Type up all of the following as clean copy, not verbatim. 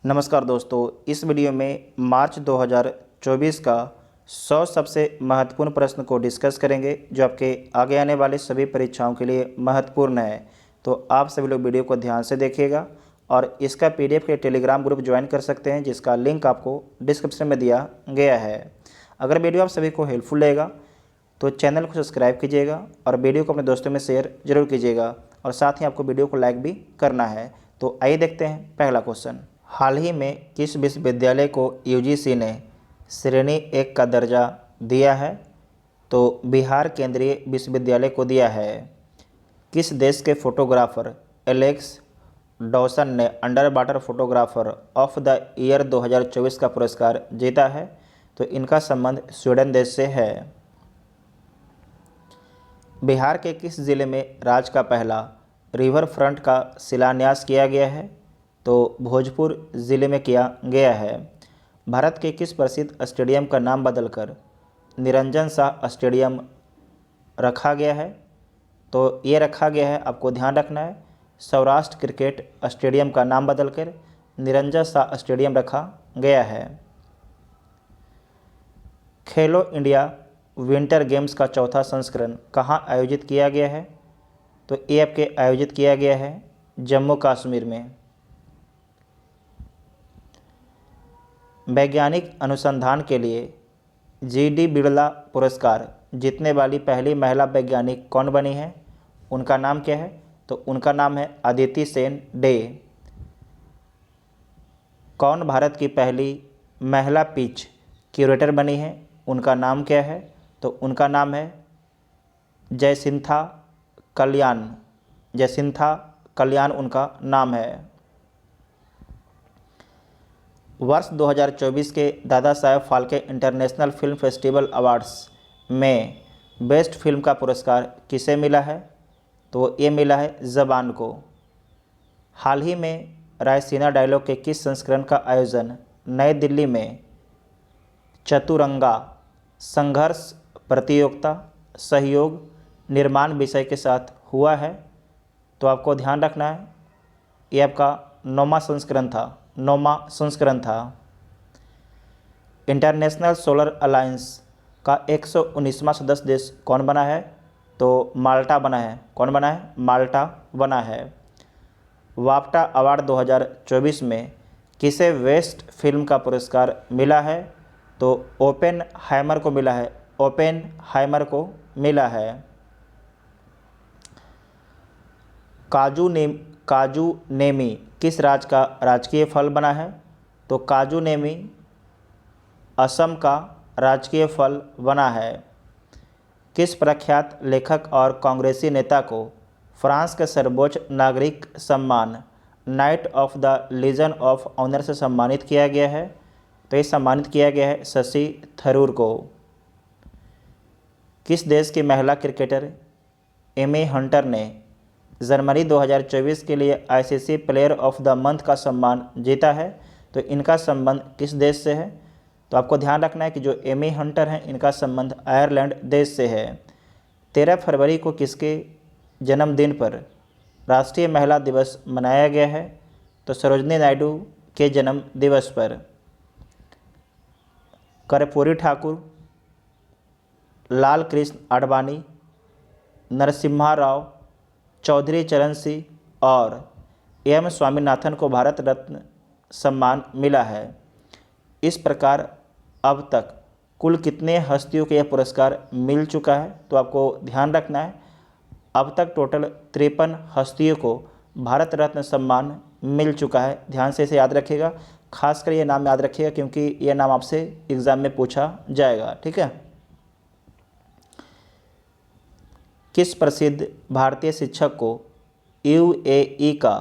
नमस्कार दोस्तों, इस वीडियो में मार्च 2024 का 100 सबसे महत्वपूर्ण प्रश्न को डिस्कस करेंगे जो आपके आगे आने वाले सभी परीक्षाओं के लिए महत्वपूर्ण है। तो आप सभी लोग वीडियो को ध्यान से देखिएगा और इसका पीडीएफ के टेलीग्राम ग्रुप ज्वाइन कर सकते हैं जिसका लिंक आपको डिस्क्रिप्शन में दिया गया है। अगर वीडियो आप सभी को हेल्पफुल लगेगा तो चैनल को सब्सक्राइब कीजिएगा और वीडियो को अपने दोस्तों में शेयर जरूर कीजिएगा और साथ ही आपको वीडियो को लाइक भी करना है। तो आइए देखते हैं पहला क्वेश्चन। हाल ही में किस विश्वविद्यालय को यूजीसी ने श्रेणी 1 का दर्जा दिया है? तो बिहार केंद्रीय विश्वविद्यालय को दिया है। किस देश के फोटोग्राफर एलेक्स डॉसन ने under water photographer of the year 2024 का पुरस्कार जीता है? तो इनका संबंध स्वीडन देश से है। बिहार के किस जिले में राज्य का पहला रिवर फ्रंट का शिलान्यास किया गया है? तो भोजपुर ज़िले में किया गया है। भारत के किस प्रसिद्ध स्टेडियम का नाम बदलकर निरंजन शाह स्टेडियम रखा गया है? तो ये रखा गया है, आपको ध्यान रखना है, सौराष्ट्र क्रिकेट स्टेडियम का नाम बदलकर निरंजन शाह स्टेडियम रखा गया है। खेलो इंडिया विंटर गेम्स का चौथा संस्करण कहाँ आयोजित किया गया है? तो ये आपके आयोजित किया गया है जम्मू कश्मीर में। वैज्ञानिक अनुसंधान के लिए जीडी बिरला पुरस्कार जीतने वाली पहली महिला वैज्ञानिक कौन बनी है? उनका नाम क्या है? तो उनका नाम है अदिति सेन डे। कौन भारत की पहली महिला पिच क्यूरेटर बनी है? उनका नाम क्या है? तो उनका नाम है जयसिंथा कल्याण। जयसिंथा कल्याण उनका नाम है। वर्ष 2024 के Dada Saheb Phalke international film festival awards में बेस्ट फिल्म का पुरस्कार किसे मिला है? तो ये मिला है जबान को। हाल ही में रायसीना डायलॉग के किस संस्करण का आयोजन नई दिल्ली में चतुरंगा संघर्ष प्रतियोगिता सहयोग निर्माण विषय के साथ हुआ है? तो आपको ध्यान रखना है, ये आपका 9वां संस्करण था। इंटरनेशनल सोलर अलायंस का 119वां सदस्य देश कौन बना है? तो माल्टा बना है। कौन बना है? माल्टा बना है। वाफ्टा अवार्ड 2024 में किसे वेस्ट फिल्म का पुरस्कार मिला है? तो ओपेनहाइमर को मिला है। ओपेनहाइमर को मिला है। काजू नेमी किस राज्य का राजकीय फल बना है? तो काजू नेमी असम का राजकीय फल बना है। किस प्रख्यात लेखक और कांग्रेसी नेता को फ्रांस के सर्वोच्च नागरिक सम्मान Knight of the Legion of Honour से सम्मानित किया गया है? तो ये सम्मानित किया गया है शशि थरूर को। किस देश की महिला क्रिकेटर एमी हंटर ने जनवरी 2024 के लिए ICC player of the month का सम्मान जीता है? तो इनका संबंध किस देश से है? तो आपको ध्यान रखना है कि जो एमी हंटर हैं इनका संबंध आयरलैंड देश से है। 13 फरवरी को किसके जन्मदिन पर राष्ट्रीय महिला दिवस मनाया गया है? तो सरोजनी नायडू के जन्म दिवस पर। कर्पूरी ठाकुर, लाल कृष्ण आडवाणी, नरसिम्हा राव, चौधरी चरण सिंह और एम स्वामीनाथन को भारत रत्न सम्मान मिला है। इस प्रकार अब तक कुल कितने हस्तियों को यह पुरस्कार मिल चुका है? तो आपको ध्यान रखना है, अब तक टोटल 53 हस्तियों को भारत रत्न सम्मान मिल चुका है। ध्यान से इसे याद रखिएगा, खासकर ये नाम याद रखिएगा क्योंकि यह नाम आपसे एग्ज़ाम में पूछा जाएगा। ठीक है। किस प्रसिद्ध भारतीय शिक्षक को यूएई का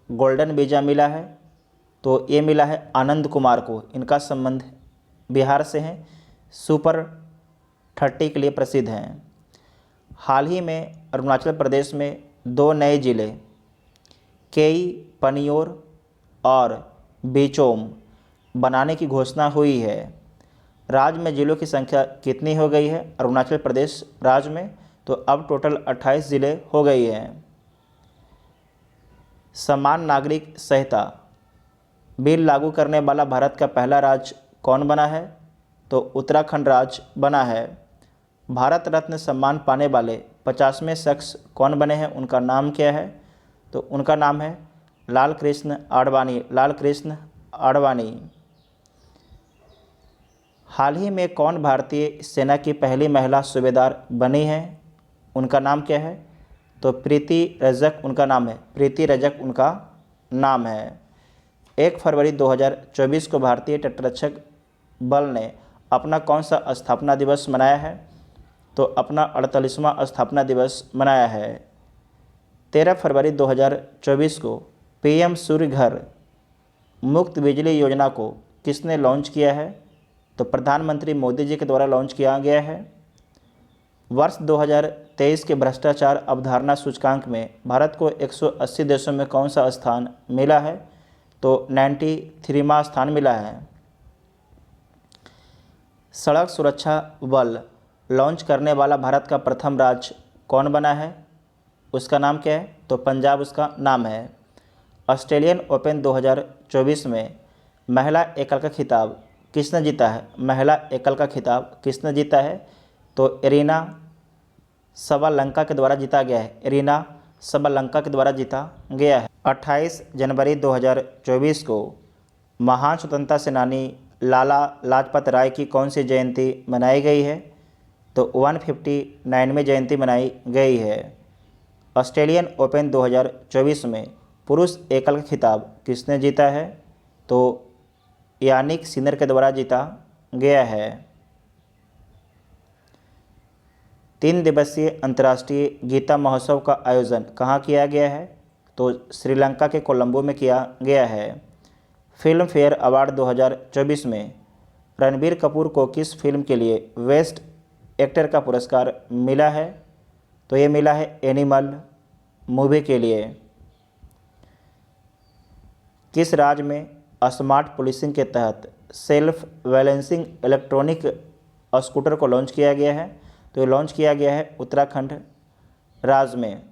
गोल्डन वीज़ा मिला है? तो ये मिला है आनंद कुमार को। इनका संबंध बिहार से है, सुपर 30 के लिए प्रसिद्ध हैं। हाल ही में अरुणाचल प्रदेश में 2 नए जिले केई पनियोर और बीचोम बनाने की घोषणा हुई है। राज्य में जिलों की संख्या कितनी हो गई है अरुणाचल प्रदेश राज्य में? तो अब टोटल 28 ज़िले हो गई हैं। समान नागरिक संहिता बिल लागू करने वाला भारत का पहला राज्य कौन बना है? तो उत्तराखंड राज्य बना है। भारत रत्न सम्मान पाने वाले 50वें शख्स कौन बने हैं, उनका नाम क्या है? तो उनका नाम है लाल कृष्ण आडवाणी। लाल कृष्ण आडवाणी। हाल ही में कौन भारतीय सेना की पहली महिला सूबेदार बनी है? उनका नाम क्या है? तो प्रीति रजक उनका नाम है। प्रीति रजक उनका नाम है। 1 फरवरी 2024 को भारतीय तटरक्षक बल ने अपना कौन सा स्थापना दिवस मनाया है? तो अपना 48वां स्थापना दिवस मनाया है। 13 फरवरी 2024 को पीएम सूर्य घर मुफ्त बिजली योजना को किसने लॉन्च किया है? तो प्रधानमंत्री मोदी जी के द्वारा लॉन्च किया गया है। वर्ष 2023 के भ्रष्टाचार अवधारणा सूचकांक में भारत को 180 देशों में कौन सा स्थान मिला है? तो 93वां स्थान मिला है। सड़क सुरक्षा बल लॉन्च करने वाला भारत का प्रथम राज्य कौन बना है? उसका नाम क्या है? तो पंजाब उसका नाम है। ऑस्ट्रेलियन ओपन 2024 में महिला एकल का खिताब किसने जीता है? महिला एकल का खिताब किसने जीता है? तो एरिना सबालंका के द्वारा जीता गया है। एरिना सबालंका के द्वारा जीता गया है। 28 जनवरी 2024 को महान स्वतंत्रता सेनानी लाला लाजपत राय की कौन सी जयंती मनाई गई है? तो 159वीं जयंती मनाई गई है। ऑस्ट्रेलियन ओपन 2024 में पुरुष एकल का खिताब किसने जीता है? तो यानिक सिनर के द्वारा जीता गया है। 3 दिवसीय अंतर्राष्ट्रीय गीता महोत्सव का आयोजन कहाँ किया गया है? तो श्रीलंका के कोलंबो में किया गया है। फिल्म फेयर अवार्ड 2024 में रणबीर कपूर को किस फिल्म के लिए बेस्ट एक्टर का पुरस्कार मिला है? तो ये मिला है एनिमल मूवी के लिए। किस राज्य में स्मार्ट पुलिसिंग के तहत सेल्फ बैलेंसिंग इलेक्ट्रॉनिक स्कूटर को लॉन्च किया गया है? तो ये लॉन्च किया गया है उत्तराखंड राज्य में।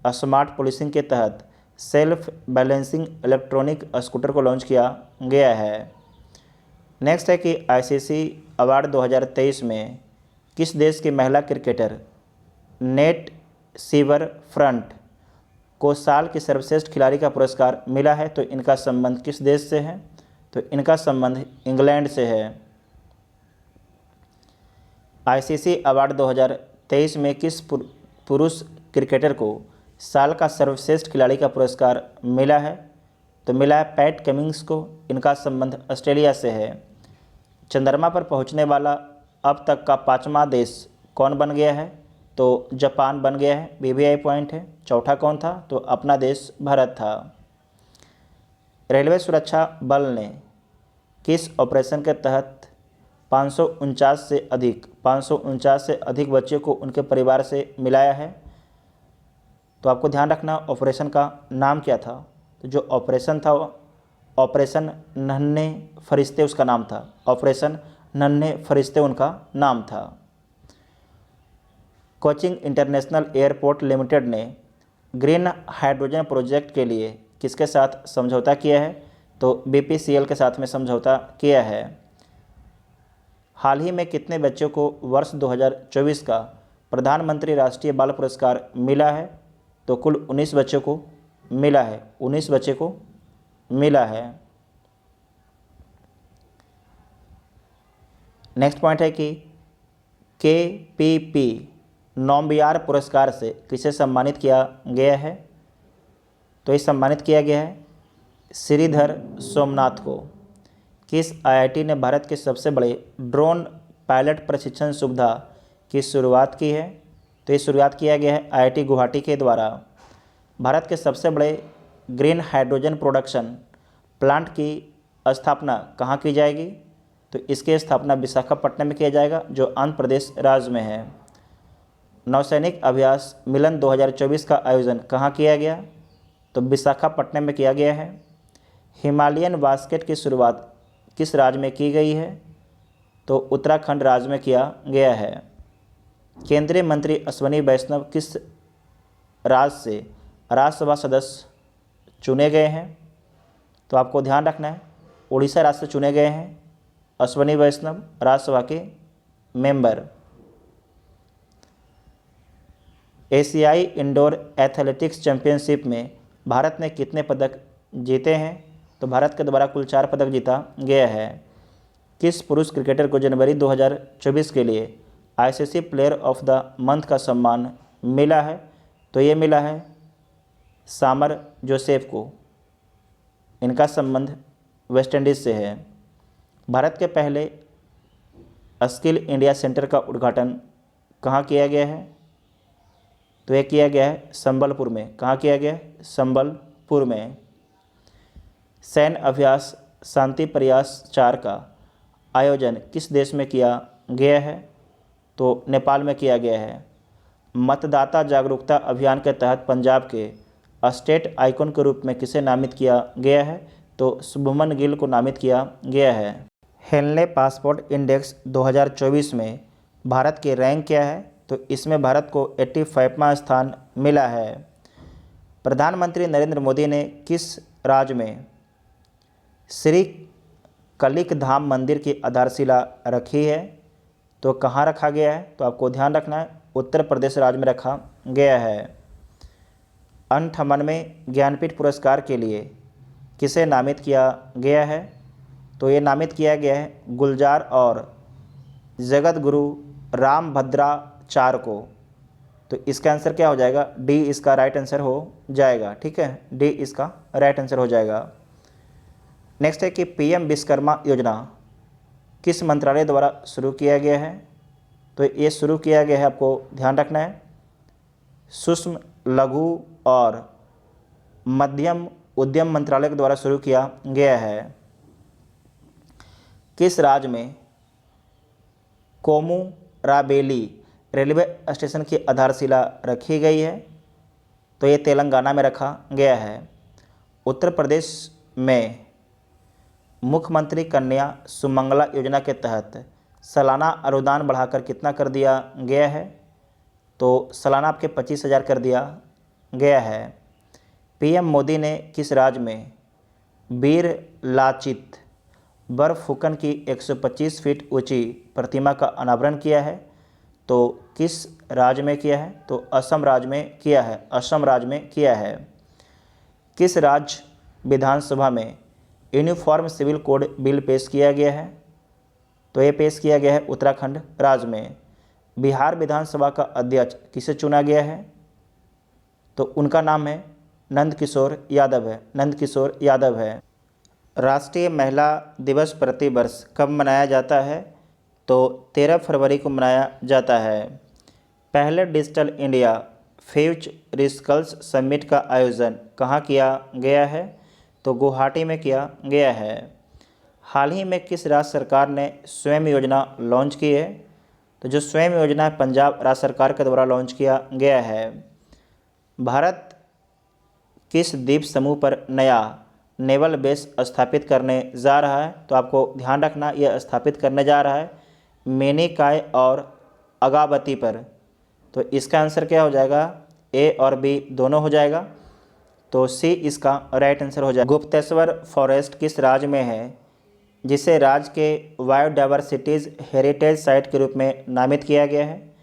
स्मार्ट पुलिसिंग के तहत सेल्फ बैलेंसिंग इलेक्ट्रॉनिक स्कूटर को लॉन्च किया गया है। नेक्स्ट है कि आईसीसी अवार्ड 2023 में किस देश की महिला क्रिकेटर नेट सीवर फ्रंट को साल की सर्वश्रेष्ठ खिलाड़ी का पुरस्कार मिला है? तो इनका संबंध किस देश से है? तो इनका संबंध इंग्लैंड से है। आईसीसी अवार्ड 2023 में किस पुरुष क्रिकेटर को साल का सर्वश्रेष्ठ खिलाड़ी का पुरस्कार मिला है? तो मिला है पैट कमिंग्स को। इनका संबंध ऑस्ट्रेलिया से है। चंद्रमा पर पहुंचने वाला अब तक का 5वां देश कौन बन गया है? तो जापान बन गया है। BBI पॉइंट है। चौथा कौन था? तो अपना देश भारत था। रेलवे सुरक्षा बल ने किस ऑपरेशन के तहत 549 से अधिक बच्चों को उनके परिवार से मिलाया है? तो आपको ध्यान रखना ऑपरेशन का नाम क्या था। तो जो ऑपरेशन था ऑपरेशन नन्हे फरिश्ते उसका नाम था। ऑपरेशन नन्हे फरिश्ते उनका नाम था। कोचिंग इंटरनेशनल एयरपोर्ट लिमिटेड ने ग्रीन हाइड्रोजन प्रोजेक्ट के लिए किसके साथ समझौता किया है? तो BPCL के साथ में समझौता किया है। हाल ही में कितने बच्चों को वर्ष 2024 का प्रधानमंत्री राष्ट्रीय बाल पुरस्कार मिला है? तो कुल 19 बच्चों को मिला है। 19 बच्चे को मिला है। नेक्स्ट पॉइंट है कि KPP नौबियार पुरस्कार से किसे सम्मानित किया गया है? तो ये सम्मानित किया गया है श्रीधर सोमनाथ को। किस IIT ने भारत के सबसे बड़े ड्रोन पायलट प्रशिक्षण सुविधा की शुरुआत की है? तो ये शुरुआत किया गया है IIT गुवाहाटी के द्वारा। भारत के सबसे बड़े ग्रीन हाइड्रोजन प्रोडक्शन प्लांट की स्थापना कहाँ की जाएगी? तो इसकी स्थापना विशाखापट्टनम में किया जाएगा, जो आंध्र प्रदेश राज्य में है। नौसैनिक अभ्यास मिलन 2024 का आयोजन कहाँ किया गया? तो विशाखापट्टनम में किया गया है। हिमालयन बास्केट की शुरुआत किस राज्य में की गई है? तो उत्तराखंड राज्य में किया गया है। केंद्रीय मंत्री अश्विनी वैष्णव किस राज्य से राज्यसभा सदस्य चुने गए हैं? तो आपको ध्यान रखना है उड़ीसा राज्य से चुने गए हैं अश्वनी वैष्णव राज्यसभा के मेंबर। एशियाई इंडोर एथलेटिक्स चैंपियनशिप में भारत ने कितने पदक जीते हैं? तो भारत के द्वारा कुल 4 पदक जीता गया है। किस पुरुष क्रिकेटर को जनवरी 2024 के लिए ICC player of the month का सम्मान मिला है? तो ये मिला है सामर जोसेफ को। इनका संबंध वेस्ट इंडीज़ से है। भारत के पहले स्किल इंडिया सेंटर का उद्घाटन कहाँ किया गया है? तो ये किया गया है संबलपुर में। कहाँ किया गया है? संबलपुर में। सैन्य अभ्यास शांति प्रयास 4 का आयोजन किस देश में किया गया है? तो नेपाल में किया गया है। मतदाता जागरूकता अभियान के तहत पंजाब के स्टेट आइकॉन के रूप में किसे नामित किया गया है? तो शुभमन गिल को नामित किया गया है। हेनले पासपोर्ट इंडेक्स 2024 में भारत की रैंक क्या है? तो इसमें भारत को 85वां स्थान मिला है। प्रधानमंत्री नरेंद्र मोदी ने किस राज्य में श्री कलिक धाम मंदिर की आधारशिला रखी है? तो कहाँ रखा गया है? तो आपको ध्यान रखना है उत्तर प्रदेश राज्य में रखा गया है। 98वें ज्ञानपीठ पुरस्कार के लिए किसे नामित किया गया है? तो ये नामित किया गया है गुलजार और जगत गुरु रामभद्राचार्य को। तो इसका आंसर क्या हो जाएगा? डी इसका राइट आंसर हो जाएगा। ठीक है, डी इसका राइट आंसर हो जाएगा। नेक्स्ट है कि पीएम विश्वकर्मा योजना किस मंत्रालय द्वारा शुरू किया गया है? तो ये शुरू किया गया है, आपको ध्यान रखना है, सूक्ष्म लघु और मध्यम उद्यम मंत्रालय के द्वारा शुरू किया गया है। किस राज्य में कोमुराबेली रेलवे स्टेशन की आधारशिला रखी गई है? तो ये तेलंगाना में रखा गया है। उत्तर प्रदेश में मुख्यमंत्री कन्या सुमंगला योजना के तहत सालाना अनुदान बढ़ाकर कितना कर दिया गया है? तो सालाना आपके 25,000 कर दिया गया है। पीएम मोदी ने किस राज्य में वीर लाचित बरफुकन की 125 फीट ऊंची प्रतिमा का अनावरण किया है? तो किस राज्य में किया है? तो असम राज्य में किया है। असम राज्य में किया है। किस राज्य विधानसभा में यूनिफॉर्म सिविल कोड बिल पेश किया गया है? तो ये पेश किया गया है उत्तराखंड राज्य में। बिहार विधानसभा का अध्यक्ष किसे चुना गया है? तो उनका नाम है नंद किशोर यादव है। नंद किशोर यादव है। राष्ट्रीय महिला दिवस प्रतिवर्ष कब मनाया जाता है? तो 13 फरवरी को मनाया जाता है। पहले डिजिटल इंडिया फ्यूचरिस्कल्स समिट का आयोजन कहाँ किया गया है? तो गुवाहाटी में किया गया है। हाल ही में किस राज्य सरकार ने स्वयं योजना लॉन्च की है? तो जो स्वयं योजना है पंजाब राज्य सरकार के द्वारा लॉन्च किया गया है। भारत किस द्वीप समूह पर नया नेवल बेस स्थापित करने जा रहा है? तो आपको ध्यान रखना, यह स्थापित करने जा रहा है मेनिकाय और अगावती पर। तो इसका आंसर क्या हो जाएगा? ए और बी दोनों हो जाएगा। तो सी इसका राइट आंसर हो जाएगा। गुप्तेश्वर फॉरेस्ट किस राज्य में है जिसे राज्य के बायोडायवर्सिटीज़ हेरिटेज साइट के रूप में नामित किया गया है?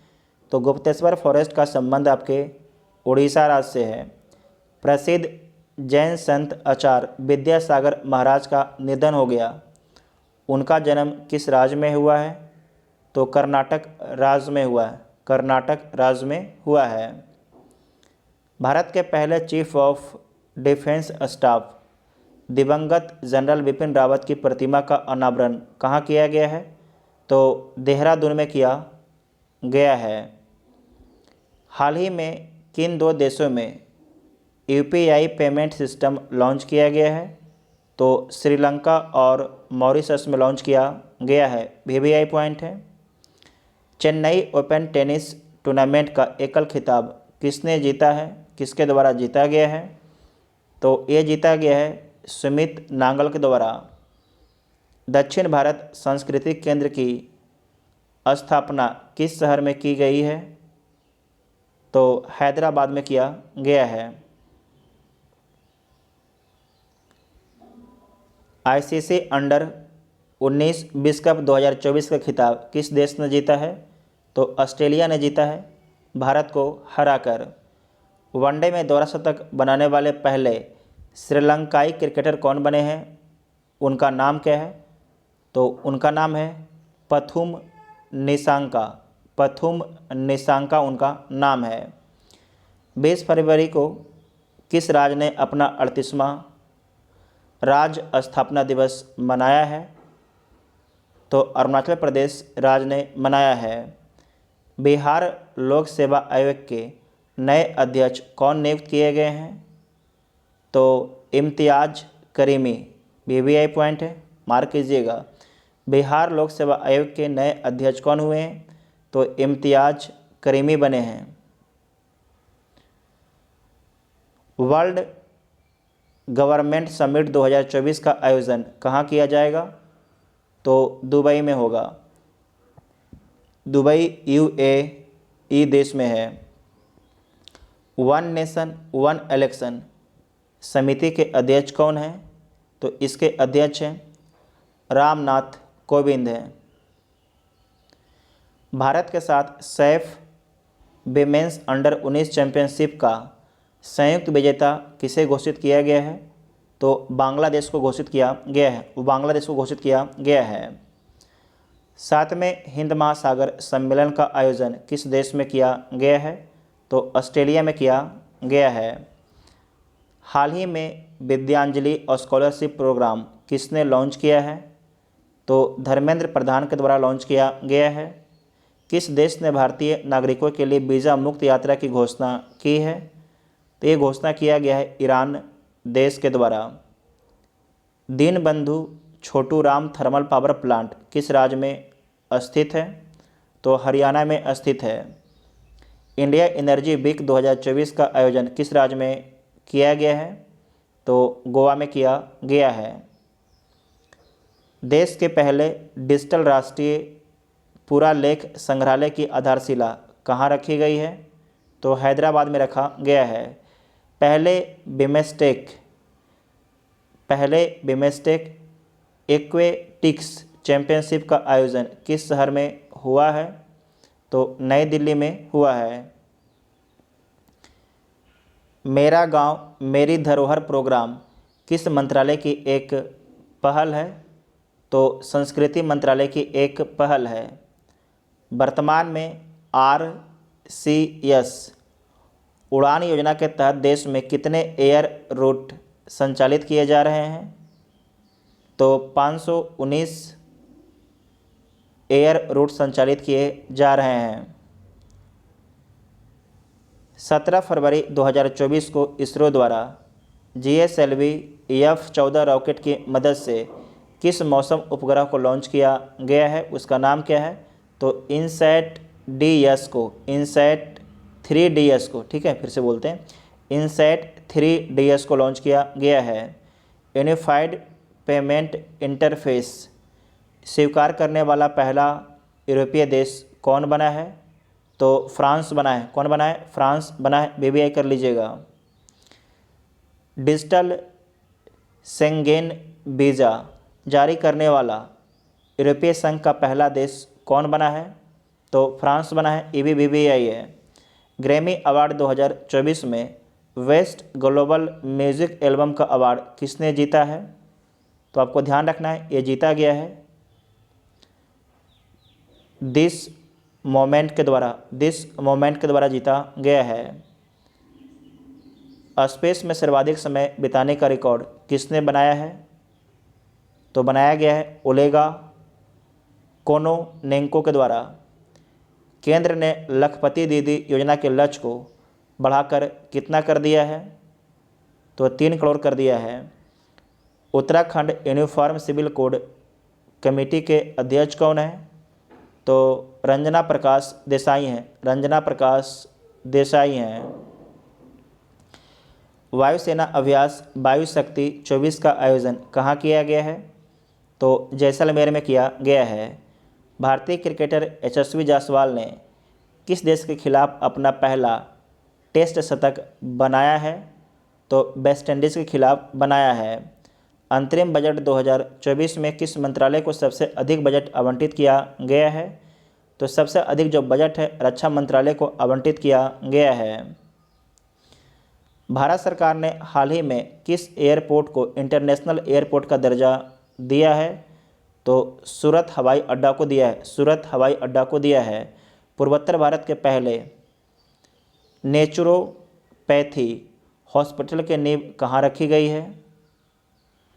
तो गुप्तेश्वर फॉरेस्ट का संबंध आपके उड़ीसा राज्य से है। प्रसिद्ध जैन संत आचार्य विद्यासागर महाराज का निधन हो गया। उनका जन्म किस राज्य में हुआ है? तो कर्नाटक राज्य में हुआ है। कर्नाटक राज्य में हुआ है। भारत के पहले चीफ ऑफ डिफेंस स्टाफ दिवंगत जनरल बिपिन रावत की प्रतिमा का अनावरण कहाँ किया गया है? तो देहरादून में किया गया है। हाल ही में किन 2 देशों में यूपीआई पेमेंट सिस्टम लॉन्च किया गया है? तो श्रीलंका और मॉरिशस में लॉन्च किया गया है। वीवीआई पॉइंट है। चेन्नई ओपन टेनिस टूर्नामेंट का एकल खिताब किसने जीता है? किसके द्वारा जीता गया है? तो ये जीता गया है सुमित नांगल के द्वारा। दक्षिण भारत सांस्कृतिक केंद्र की स्थापना किस शहर में की गई है? तो हैदराबाद में किया गया है। आईसीसी अंडर 19 विश्व कप 2024 का खिताब किस देश ने जीता है? तो ऑस्ट्रेलिया ने जीता है भारत को हराकर। वनडे में दोहरा शतक बनाने वाले पहले श्रीलंकाई क्रिकेटर कौन बने हैं? उनका नाम क्या है? तो उनका नाम है पथुम निसांका। पथुम निसांका उनका नाम है। 20 फरवरी को किस राज्य ने अपना 38वां राज्य स्थापना दिवस मनाया है? तो अरुणाचल प्रदेश राज्य ने मनाया है। बिहार लोक सेवा आयोग के नए अध्यक्ष कौन नियुक्त किए गए हैं? तो इम्तियाज करीमी। BBI पॉइंट है, मार्क कीजिएगा। बिहार लोक सेवा आयोग के नए अध्यक्ष कौन हुए हैं? तो इम्तियाज करीमी बने हैं। वर्ल्ड गवर्नमेंट समिट 2024 का आयोजन कहाँ किया जाएगा? तो दुबई में होगा। दुबई UAE देश में है। वन नेशन वन इलेक्शन समिति के अध्यक्ष कौन हैं? तो इसके अध्यक्ष हैं रामनाथ कोविंद हैं। भारत के साथ सैफ विमेंस अंडर 19 चैंपियनशिप का संयुक्त विजेता किसे घोषित किया गया है? तो बांग्लादेश को घोषित किया गया है। बांग्लादेश को घोषित किया गया है। 7वें हिंद महासागर सम्मेलन का आयोजन किस देश में किया गया है? तो ऑस्ट्रेलिया में किया गया है। हाल ही में विद्यांजलि और स्कॉलरशिप प्रोग्राम किसने लॉन्च किया है? तो धर्मेंद्र प्रधान के द्वारा लॉन्च किया गया है। किस देश ने भारतीय नागरिकों के लिए वीज़ा मुक्त यात्रा की घोषणा की है? तो ये घोषणा किया गया है ईरान देश के द्वारा। Deenbandhu Chhotu Ram thermal power plant किस राज्य में स्थित है? तो हरियाणा में स्थित है। इंडिया एनर्जी वीक 2024 का आयोजन किस राज्य में किया गया है? तो गोवा में किया गया है। देश के पहले डिजिटल राष्ट्रीय पुरालेख संग्रहालय की आधारशिला कहाँ रखी गई है? तो हैदराबाद में रखा गया है। पहले बिमेस्टेक एक्वेटिक्स चैंपियनशिप का आयोजन किस शहर में हुआ है? तो नई दिल्ली में हुआ है। मेरा गांव मेरी धरोहर प्रोग्राम किस मंत्रालय की एक पहल है? तो संस्कृति मंत्रालय की एक पहल है। वर्तमान में RCS उड़ान योजना के तहत देश में कितने एयर रूट संचालित किए जा रहे हैं? तो 519 एयर रूट संचालित किए जा रहे हैं। 17 फरवरी 2024 को इसरो द्वारा GSLV F-14 रॉकेट की मदद से किस मौसम उपग्रह को लॉन्च किया गया है? उसका नाम क्या है? तो इनसैट 3DS को, ठीक है, फिर से बोलते हैं, इनसैट 3DS को लॉन्च किया गया है। यूनिफाइड पेमेंट इंटरफेस स्वीकार करने वाला पहला यूरोपीय देश कौन बना है? तो फ्रांस बना है। कौन बना है? फ्रांस बना है। BBI कर लीजिएगा। डिजिटल शेंगेन वीज़ा जारी करने वाला यूरोपीय संघ का पहला देश कौन बना है? तो फ्रांस बना है। ये भी BBI है। ग्रैमी अवार्ड 2024 में वेस्ट ग्लोबल म्यूजिक एल्बम का अवार्ड किसने जीता है? तो आपको ध्यान रखना है, ये जीता गया है दिस मोमेंट के द्वारा जीता गया है। स्पेस में सर्वाधिक समय बिताने का रिकॉर्ड किसने बनाया है? तो बनाया गया है ओलेगा कोनोनेंको के द्वारा। केंद्र ने लखपति दीदी योजना के लक्ष्य को बढ़ाकर कितना कर दिया है? तो 3 करोड़ कर दिया है। Uttarakhand uniform civil code committee के अध्यक्ष कौन है? तो रंजना प्रकाश देसाई हैं। वायुसेना अभ्यास वायु शक्ति 24 का आयोजन कहाँ किया गया है? तो जैसलमेर में किया गया है। भारतीय क्रिकेटर यशस्वी जायसवाल ने किस देश के खिलाफ अपना पहला टेस्ट शतक बनाया है? तो वेस्ट इंडीज़ के खिलाफ बनाया है। अंतरिम बजट 2024 में किस मंत्रालय को सबसे अधिक बजट आवंटित किया गया है? तो सबसे अधिक जो बजट है रक्षा मंत्रालय को आवंटित किया गया है। भारत सरकार ने हाल ही में किस एयरपोर्ट को इंटरनेशनल एयरपोर्ट का दर्जा दिया है? तो सूरत हवाई अड्डा को दिया है। सूरत हवाई अड्डा को दिया है। पूर्वोत्तर भारत के पहले नेचुरोपैथी हॉस्पिटल की नींव कहाँ रखी गई है?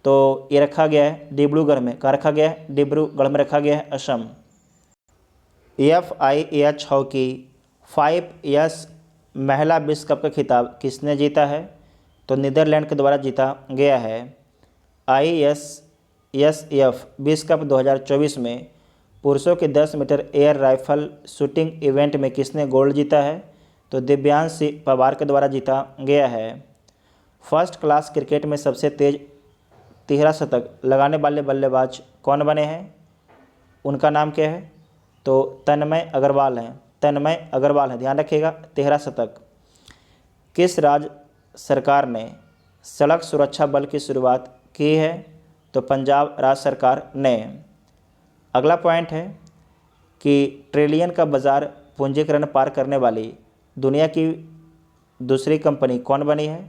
तो ये रखा गया है डिब्रूगढ़ में। कहाँ रखा गया है? डिब्रूगढ़ में रखा गया है, असम। FIH हॉकी 5S महिला विश्व कप का खिताब किसने जीता है? तो नीदरलैंड के द्वारा जीता गया है। ISSF विश्व कप 2024 में पुरुषों के 10 metre air rifle shooting event में किसने गोल्ड जीता है? तो दिव्यांश सिंह पवार के द्वारा जीता गया है। फर्स्ट क्लास क्रिकेट में सबसे तेज तिहरा शतक लगाने वाले बल्लेबाज कौन बने हैं? उनका नाम क्या है? तो तन्मय अग्रवाल हैं। तन्मय अग्रवाल है, ध्यान रखिएगा। तिहरा शतक। किस राज्य सरकार ने सड़क सुरक्षा बल की शुरुआत की है? तो पंजाब राज्य सरकार ने। अगला पॉइंट है कि ट्रिलियन का बाजार पूंजीकरण पार करने वाली दुनिया की दूसरी कंपनी कौन बनी है?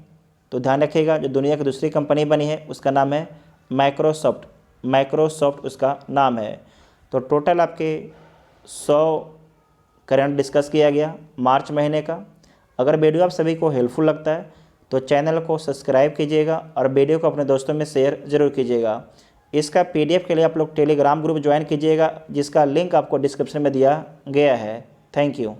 तो ध्यान रखिएगा, जो दुनिया की दूसरी कंपनी बनी है उसका नाम है माइक्रोसॉफ्ट। माइक्रोसॉफ्ट उसका नाम है। तो टोटल आपके 100 करंट डिस्कस किया गया मार्च महीने का। अगर वीडियो आप सभी को हेल्पफुल लगता है तो चैनल को सब्सक्राइब कीजिएगा और वीडियो को अपने दोस्तों में शेयर ज़रूर कीजिएगा। इसका PDF के लिए आप लोग टेलीग्राम ग्रुप ज्वाइन कीजिएगा, जिसका लिंक आपको डिस्क्रिप्शन में दिया गया है। Thank you.